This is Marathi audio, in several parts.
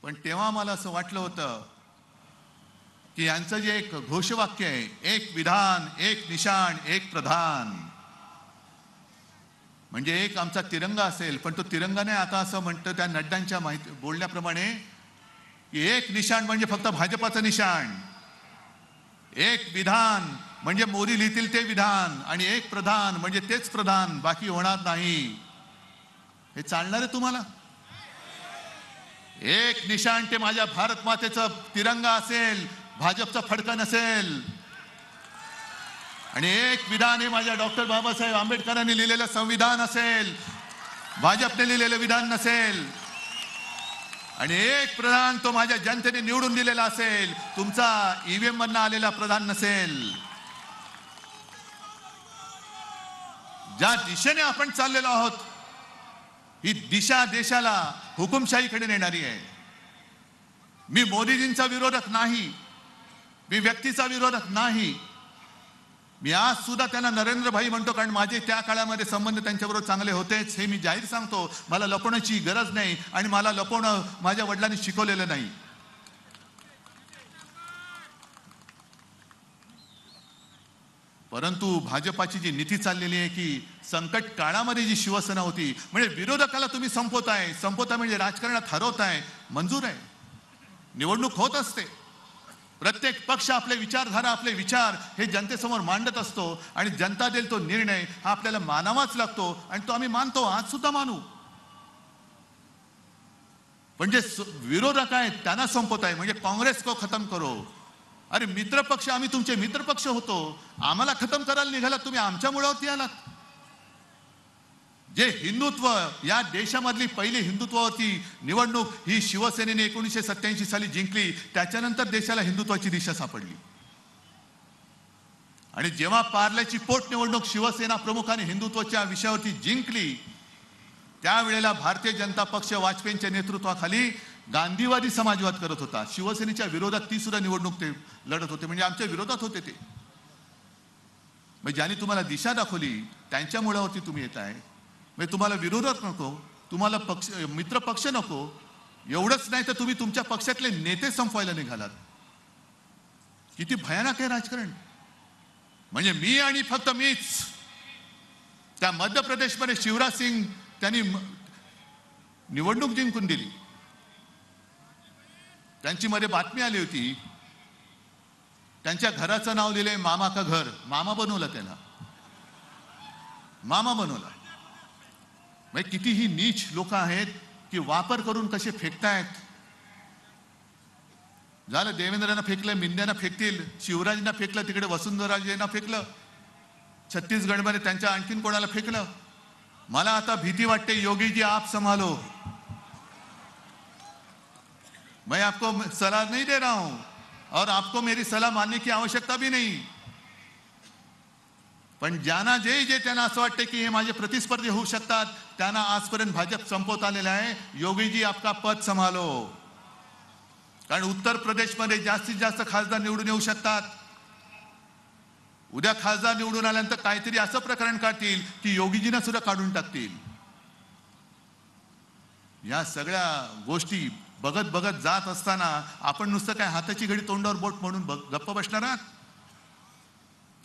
पण तेव्हा मला असं वाटलं होतं की यांचं जे एक घोषवाक्य आहे, एक विधान, एक निशाण, एक प्रधान, म्हणजे एक आमचा तिरंगा असेल, पण तो तिरंगा नाही, आता असं म्हणतं त्या नड्डांच्या बोलण्याप्रमाणे की एक निशाण म्हणजे फक्त भाजपाचं निशाण, एक विधान म्हणजे मोदी लिहितील ते विधान, आणि एक प्रधान म्हणजे तेच प्रधान, बाकी होणार नाही. हे चालणार आहे तुम्हाला? एक निशाण ते माझ्या भारत मातेचं तिरंगा असेल, भाजपचा फडका नसेल. आणि एक विधान हे माझ्या डॉक्टर बाबासाहेब आंबेडकरांनी लिहिलेलं संविधान असेल, भाजपने लिहिलेलं विधान नसेल. आणि एक प्रधान तो माझ्या जनतेने निवडून दिलेला असेल, तुमचा ईव्हीएम मधनं आलेला प्रधान नसेल. ज्या दिशेने आपण चाललेलो आहोत, ही दिशा देशाला हुकुमशाहीकडे नेणारी आहे. मी मोदीजींचा विरोधक नाही, मी व्यक्तीचा विरोधक नाही. मी आज सुद्धा त्यांना नरेंद्र भाई म्हणतो, कारण माझे त्या काळामध्ये संबंध त्यांच्याबरोबर चांगले होतेच, हे मी जाहीर सांगतो. मला लपवण्याची गरज नाही, आणि मला लपवणं माझ्या वडिलांनी शिकवलेलं नाही. परंतु भाजपाची जी नीती चाललेली आहे की संकट काळामध्ये जी शिवसेना होती, म्हणजे विरोधकाला तुम्ही संपवताय म्हणजे राजकारणात हरवताय, मंजूर आहे. निवडणूक होत असते, प्रत्येक पक्ष आपले विचारधारा, आपले विचार हे जनतेसमोर मांडत असतो, आणि जनता देईल तो निर्णय हा आपल्याला मानावाच लागतो, आणि तो आम्ही मानतो, आज सुद्धा मानू. पण जे विरोधक आहेत त्यांना संपवताय, म्हणजे काँग्रेस को खतम करो. अरे मित्रपक्ष, आम्ही तुमचे मित्रपक्ष होतो, आम्हाला खतम करायला निघालात तुम्ही, आमच्या मुळावरती आलात. जे हिंदुत्व, या देशामधली पहिली हिंदुत्वावरती निवडणूक ही शिवसेनेने 1987 साली जिंकली, त्याच्यानंतर देशाला हिंदुत्वाची दिशा सापडली. आणि जेव्हा पार्ल्याची पोटनिवडणूक शिवसेना प्रमुखाने हिंदुत्वाच्या विषयावरती जिंकली, त्यावेळेला भारतीय जनता पक्ष वाजपेयींच्या नेतृत्वाखाली गांधीवादी समाजवाद करत होता. शिवसेनेच्या विरोधात ती सुद्धा निवडणूक ते लढत होते, म्हणजे आमच्या विरोधात होते ते. म्हणजे ज्यांनी तुम्हाला दिशा दाखवली त्यांच्या मुळावरती तुम्ही येत आहे. म्हणजे तुम्हाला विरोधक नको, तुम्हाला पक्ष मित्र पक्ष नको, एवढंच नाही तर तुम्ही तुमच्या पक्षातले नेते संपवायला निघालात. किती भयानक आहे राजकारण. म्हणजे मी आणि फक्त मीच. त्या मध्य प्रदेशमध्ये शिवराज सिंग त्यांनी निवडणूक जिंकून दिली. त्यांची मध्ये बातमी आली होती, त्यांच्या घराचं नाव दिलंय मामा का घर. मामा बनवलं त्याला, मामा बनवला. म्हणजे किती ही नीच लोक आहेत की वापर करून कसे फेकतायत. झालं, देवेंद्रांना फेकलं, मिंद्यांना फेकतील, शिवराजांना फेकलं, तिकडे वसुंधराजेंना फेकलं, छत्तीसगडमध्ये त्यांच्या आणखीन कोणाला फेकलं. मला आता भीती वाटते, योगी जी आप संभालो. मैं आपको सलाह नहीं दे रहा हूं, और आपको मेरी सलाह मानने की आवश्यकता भी नहीं. पण ज्यांना जे त्यांना असं वाटतं की हे माझे प्रतिस्पर्धी होऊ शकतात, त्यांना आजपर्यंत भाजप संपवत आलेला आहे. योगीजी आपका पद संभालो. कारण उत्तर प्रदेशमध्ये जास्तीत जास्त खासदार निवडून येऊ शकतात. उद्या खासदार निवडून आल्यानंतर काहीतरी असं प्रकरण काढतील की योगीजींना सुद्धा काढून टाकतील. या सगळ्या गोष्टी बघत बघत जात असताना आपण नुसतं काय हाताची घडी तोंडावर बोट म्हणून गप्प बसणार आहात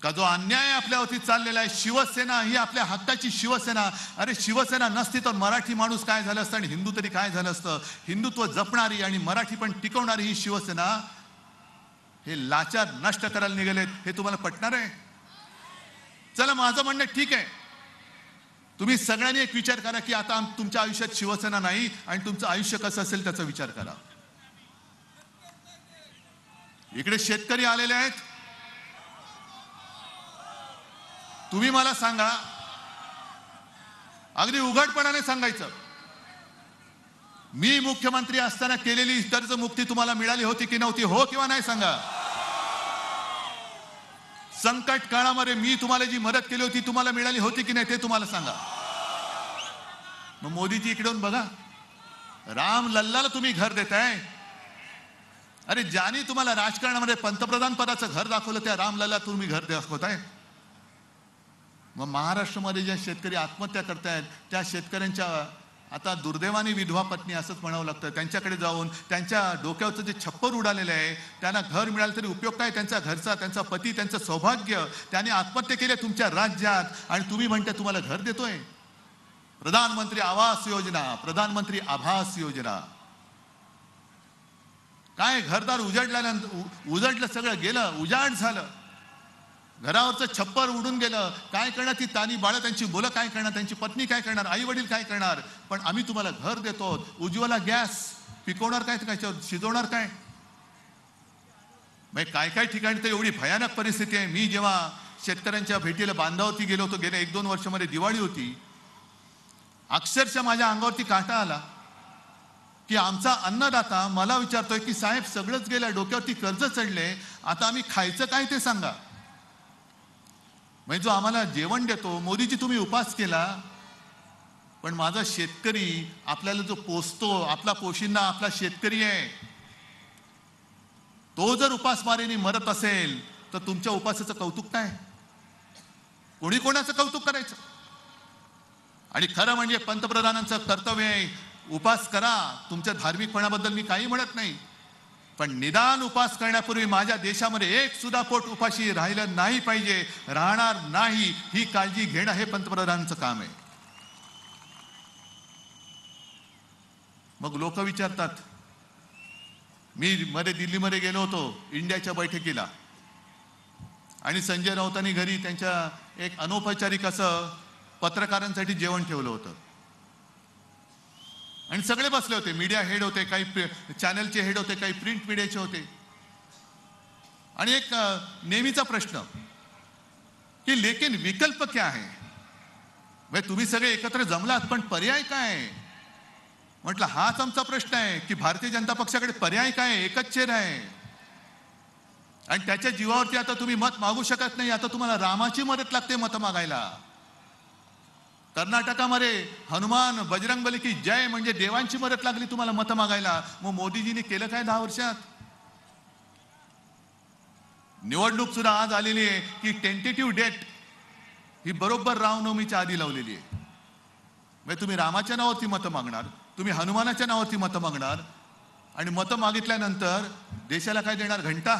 का? जो अन्याय आपल्यावरती चाललेला आहे, शिवसेना ही आपल्या हक्काची शिवसेना. अरे शिवसेना नसती तर मराठी माणूस काय झालं असतं आणि हिंदू तरी काय झालं असतं. हिंदुत्व जपणारी आणि मराठी पण टिकवणारी ही शिवसेना हे लाचार नष्ट करायला निघालेत. हे तुम्हाला पटणार आहे? चला, माझं म्हणणं ठीक आहे, तुम्ही सगळ्यांनी एक विचार करा की आता तुमच्या आयुष्यात शिवसेना नाही, आणि तुमचं आयुष्य कसं असेल त्याचा विचार करा. इकडे शेतकरी आलेले आहेत. तुम्ही मला सांगा, अगदी उघडपणाने सांगायचं, मी मुख्यमंत्री असताना केलेली कर्जमुक्ती तुम्हाला मिळाली होती की नव्हती? हो किंवा नाही सांगा. संकट काळामध्ये मी तुम्हाला जी मदत केली होती तुम्हाला मिळाली होती की नाही ते तुम्हाला सांगा. मग मोदीजी इकडून बघा, राम लल्लाला तुम्ही घर देताय. अरे ज्याने तुम्हाला राजकारणामध्ये पंतप्रधान पदाचं घर दाखवलं त्या राम लल्ला तुम्ही घर दाखवताय. मग महाराष्ट्रामध्ये ज्या शेतकरी आत्महत्या करतायत त्या शेतकऱ्यांच्या आता दुर्दैवाने विधवा पत्नी असंच म्हणावं लागतं, त्यांच्याकडे जाऊन त्यांच्या डोक्यावरचं जे छप्पर उडालेलं आहे, त्यांना घर मिळालं तरी उपयोग काय त्यांचा घरचा, त्यांचा पती, त्यांचं सौभाग्य, त्यांनी आत्महत्या केल्या तुमच्या राज्यात आणि तुम्ही म्हणता तुम्हाला घर देतोय. प्रधानमंत्री आवास योजना, प्रधानमंत्री आभास योजना, काय घरदार उजडलं, सगळं गेलं, उजाड झालं, घरावरचं छप्पर उडून गेलं. काय करणार ती तानी बाळं, त्यांची मुलं काय करणार, त्यांची पत्नी काय करणार, आई वडील काय करणार. पण आम्ही तुम्हाला घर देतो, उज्ज्वला गॅस पिकवणार काय, त्याच्यावर शिजवणार काय. काय काय ठिकाणी तर एवढी भयानक परिस्थिती आहे. मी जेव्हा शेतकऱ्यांच्या भेटीला बांधावरती गेलो होतो गेल्या 1-2 वर्षामध्ये, दिवाळी होती, अक्षरशः माझ्या अंगावरती काटा आला की आमचा अन्नदाता मला विचारतोय की साहेब सगळंच गेलं, डोक्यावरती कर्ज चढले, आता आम्ही खायचं काय ते सांगा. म्हणजे जो आम्हाला जेवण देतो, मोदीजी तुम्ही उपास केला, पण माझा शेतकरी आपल्याला जो पोसतो, आपला पोशिंदा आपला शेतकरी आहे, तो जर उपासमारीने मरत असेल तर तुमच्या उपासाचं कौतुक काय, कोणी कोणाचं कौतुक करायचं. आणि खरं म्हणजे पंतप्रधानांचं कर्तव्य आहे, उपास करा, तुमच्या धार्मिकपणाबद्दल मी काही म्हणत नाही, पण निदान उपास करण्यापूर्वी माझ्या देशामध्ये एक सुद्धा पोट उपाशी राहिलं नाही पाहिजे, राहणार नाही, ही काळजी घेणं हे पंतप्रधानांचं काम आहे. मग लोक विचारतात, मी दिल्लीमध्ये गेलो होतो इंडियाच्या बैठकीला आणि संजय राऊतांनी घरी त्यांच्या एक अनौपचारिक असं पत्रकारांसाठी जेवण ठेवलं होतं आणि सगळे बसले होते, मीडिया हेड होते, काही चॅनलचे हेड होते, काही प्रिंट मीडियाचे होते. आणि एक नेहमीचा प्रश्न की लेकिन विकल्प क्या है, म्हणजे तुम्ही सगळे एकत्र जमलात पण पर्याय काय. म्हटलं हाच आमचा प्रश्न आहे की भारतीय जनता पक्षाकडे पर्याय काय, एकच चेहरा आहे आणि त्याच्या जीवावरती आता तुम्ही मत मागू शकत नाही. आता तुम्हाला रामाची मदत लागते मत मागायला. कर्नाटकामध्ये हनुमान बजरंगबली की जय म्हणजे देवांची मदत लागली तुम्हाला मत मागायला. मग मोदीजींनी केलं काय 10 वर्षात. निवडणूक सुद्धा आज आलेली आहे की टेंटेटिव्ह डेट ही बरोबर रामनवमीच्या आधी लावलेली आहे. म्हणजे तुम्ही रामाच्या नावावरती मत मागणार, तुम्ही हनुमानाच्या नावावरती मत मागणार आणि मत मागितल्यानंतर देशाला काय देणार, घंटा.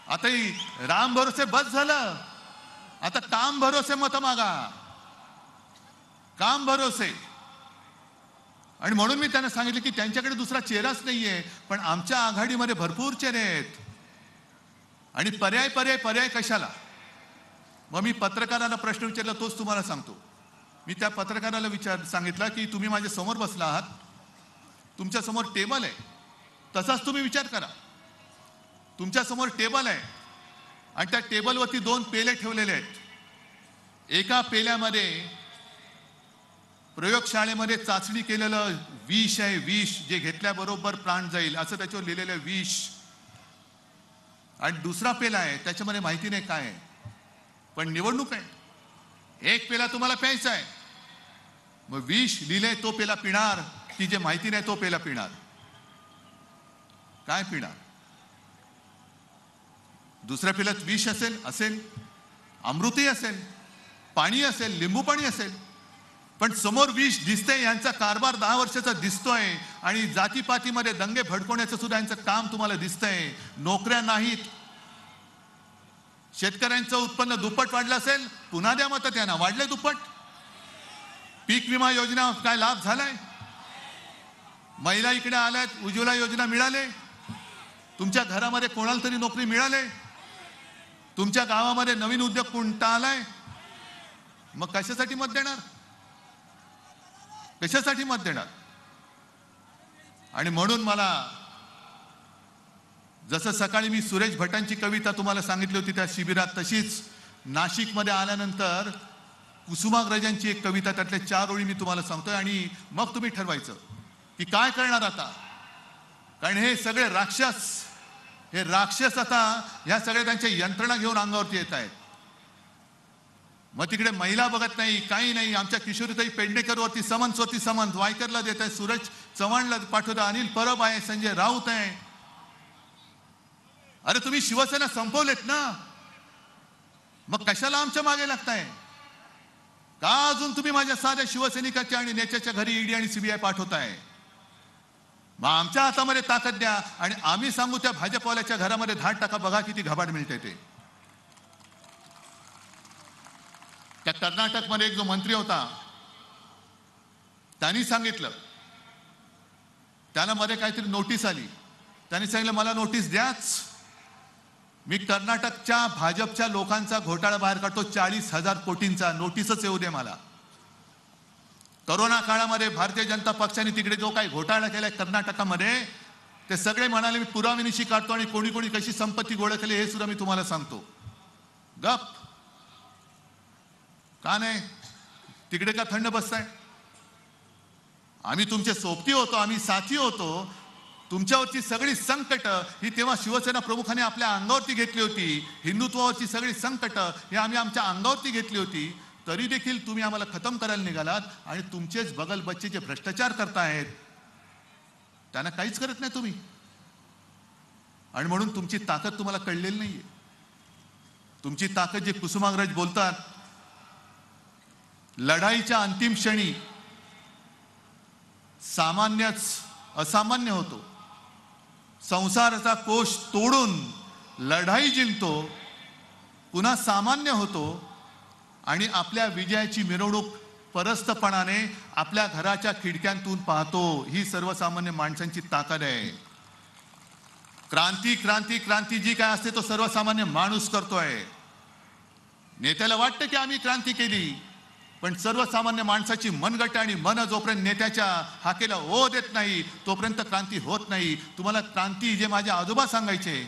आता ही राम भरोसे बस झालं, आता काम भरोसे मत मागा, काम भरोसे. आणि म्हणून मी त्यांना सांगितलं की त्यांच्याकडे दुसरा चेहराच नाहीये, पण आमच्या आघाडीमध्ये भरपूर चेहरे आहेत आणि पर्याय पर्याय पर्याय कशाला. मग मी पत्रकाराला प्रश्न विचारला, तोच तुम्हाला सांगतो. मी त्या पत्रकाराला सांगितलं की तुम्ही माझ्या समोर बसला आहात, तुमच्या समोर टेबल आहे, तसाच तुम्ही विचार करा. तुमच्या समोर टेबल आहे आणि त्या टेबलवरती 2 पेले ठेवलेले आहेत. एका पेल्यामध्ये प्रयोगशाळेमध्ये चाचणी केलेलं विष आहे, विष जे घेतल्याबरोबर प्राण जाईल असं त्याच्यावर लिहिलेलं विष. आणि दुसरा पेला आहे त्याच्यामध्ये माहिती नाही काय आहे, पण निवडणूक आहे, एक पेला तुम्हाला प्यायचा आहे. मग विष लिहिले तो पेला पिणार की जे माहिती नाही तो पेला पिणार, काय पिणार. दुसऱ्या पेल्यात विष असेल अमृतही असेल, पाणी असेल, लिंबू पाणी असेल, पण समोर विष दिसतंय. यांचा कारभार 10 वर्षाचा दिसतोय आणि जातीपातीमध्ये दंगे भडकवण्याचं सुद्धा यांचं काम तुम्हाला दिसतंय. नोकऱ्या नाहीत, शेतकऱ्यांचं उत्पन्न दुप्पट वाढलं असेल, पुन्हा द्या मत त्यांना, वाढले दुप्पट. पीक विमा योजना काय लाभ झालाय, महिला इकडे आल्यात, उज्ज्वला योजना मिळाले, तुमच्या घरामध्ये कोणाला तरी नोकरी मिळाले, तुमच्या गावामध्ये नवीन उद्योग कोणता आलाय. मग कशासाठी मत देणार, कशासाठी मत देणार. आणि म्हणून मला जसं सकाळी मी सुरेश भटांची कविता तुम्हाला सांगितली होती त्या शिबिरात, तशीच नाशिकमध्ये आल्यानंतर कुसुमाग्रजांची एक कविता, त्यातले 4 ओळी मी तुम्हाला सांगतोय आणि मग तुम्ही ठरवायचं की काय करणार आता. कारण हे सगळे राक्षस आता ह्या सगळ्या त्यांच्या यंत्रणा घेऊन अंगावरती येत आहेत. मग तिकडे महिला बघत नाही, काही नाही. आमच्या किशोरीताई पेडणेकरवरती समन्स वायकरला देत आहे, सूरज चव्हाणला पाठवता, अनिल परब आहे, संजय राऊत आहे. अरे तुम्ही शिवसेना संपवलेत ना, मग कशाला आमच्या मागे लागताय. का अजून तुम्ही माझ्या साध्या शिवसैनिकाच्या आणि नेत्याच्या घरी ईडी आणि सीबीआय पाठवताय? मग आमच्या हातामध्ये ताकद द्या आणि आम्ही सांगू त्या भाजपवाल्याच्या घरामध्ये धाड टाका, बघा किती घबाड मिळते ते. त्या कर्नाटकमध्ये एक जो मंत्री होता त्यांनी सांगितलं, त्याला मध्ये काहीतरी नोटीस आली, त्यांनी सांगितलं मला नोटीस द्याच, मी कर्नाटकच्या भाजपच्या लोकांचा घोटाळा बाहेर काढतो 40,000 कोटींचा, नोटीसच येऊ दे मला. कोरोना काळामध्ये भारतीय जनता पक्षाने तिकडे जो काही घोटाळा केलाय कर्नाटकामध्ये, ते सगळे म्हणाले मी पुराव्यानिशी काढतो आणि कोणी कोणी कशी संपत्ती गोळा केली हे सुद्धा मी तुम्हाला सांगतो. गप का नाही? तिकडे का थंड बसताय? आम्ही तुमचे सोबती होतो, आम्ही साथी होतो. तुमच्यावरची सगळी संकट ही तेव्हा शिवसेना प्रमुखाने आपल्या अंगावरती घेतली होती. हिंदुत्वावरची सगळी संकट ही आम्ही आमच्या अंगावरती घेतली होती. तरी देखील तुम्ही आम्हाला खतम करायला निघालात आणि तुमचेच बगल बच्चे जे भ्रष्टाचार करतायत त्यांना काहीच करत नाही तुम्ही. आणि म्हणून तुमची ताकद तुम्हाला कळलेली नाहीये. तुमची ताकद जे कुसुमाग्रज बोलतात, लढाईच्या अंतिम क्षणी सामान्यच असामान्य होतो. संसाराचा कोश तोडून लढाई जिंकतो, पुन्हा सामान्य होतो आणि आपल्या विजयाची मिरवणूक परस्तपणाने आपल्या घराच्या खिडक्यांतून पाहतो. ही सर्वसामान्य माणसांची ताकद आहे. क्रांती क्रांती क्रांती जी काय असते तो सर्वसामान्य माणूस करतोय. नेत्याला वाटतं की आम्ही क्रांती केली, पण सर्वसामान्य माणसाची मनगट आणि मन जोपर्यंत नेत्याच्या हाकेला हो देत नाही तोपर्यंत क्रांती होत नाही. तुम्हाला क्रांती जे माझे आजोबा सांगायचे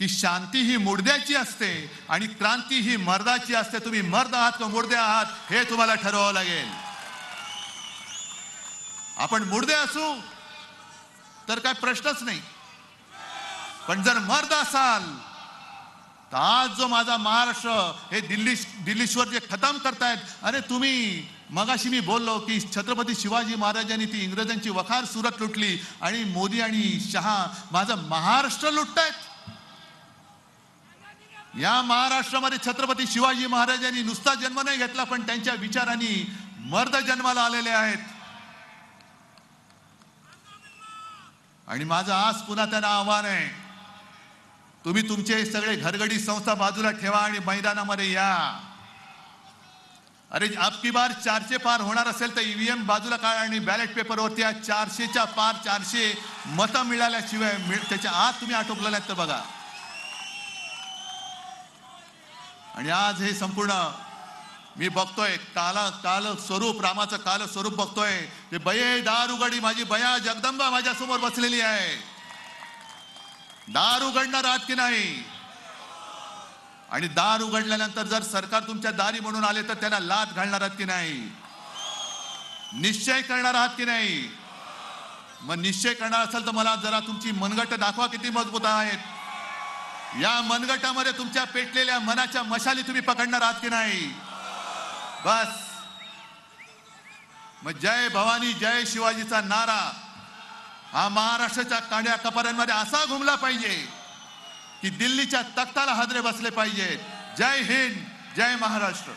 की शांती ही मुडद्याची असते आणि क्रांती ही मर्दाची असते. तुम्ही मर्द आहात का मुडदे आहात हे तुम्हाला ठरवावं लागेल. आपण मुडदे असू तर काय प्रश्नच नाही, पण जर मर्द असाल तर आज जो माझा महाराष्ट्र हे दिल्लीश्वर जे खतम करतायत. अरे तुम्ही मगाशी मी बोललो की छत्रपती शिवाजी महाराजांनी ती इंग्रजांची वखार सुरत लुटली आणि मोदी आणि शहा माझं महाराष्ट्र लुटतायत. या महाराष्ट्रामध्ये छत्रपती शिवाजी महाराजांनी नुसता जन्म नाही घेतला, पण त्यांच्या विचारांनी मर्द जन्माला आलेले आहेत. आणि माझं आज पुन्हा त्यांना आव्हान आहे, तुम्ही तुमचे सगळे घरगडी संस्था बाजूला ठेवा आणि मैदानामध्ये या. अरे अबकी बार 400 पार होणार असेल तर ईव्हीएम बाजूला काढ आणि बॅलेट पेपरवरती 400च्या पार 400 मतं मिळाल्याशिवाय त्याच्या आत तुम्ही आटोपलेले आहेत तर बघा. आणि आज हे संपूर्ण मी बघतोय काल स्वरूप, रामाचं काल स्वरूप बघतोय. ते बये दार उघडी, माझी बया जगदंबा माझ्या समोर बसलेली आहे. दार उघडणार आहात की नाही? आणि दार उघडल्यानंतर जर सरकार तुमच्या दारी म्हणून आले तर त्यांना लाथ घालणार आहात की नाही? निश्चय करणार आहात की नाही? मग निश्चय करणार असेल तर मला जरा तुमची मनगट दाखवा किती मजबूत आहेत. या मनगटामध्ये तुमच्या पेटलेल्या मनाच्या मशाली तुम्ही पकडणार आहात की नाही? बस मग जय भवानी जय शिवाजीचा नारा हा महाराष्ट्राच्या काड्या कपाऱ्यांमध्ये असा घुमला पाहिजे की दिल्लीच्या तख्ताला हादरे बसले पाहिजेत. जय हिंद, जय महाराष्ट्र.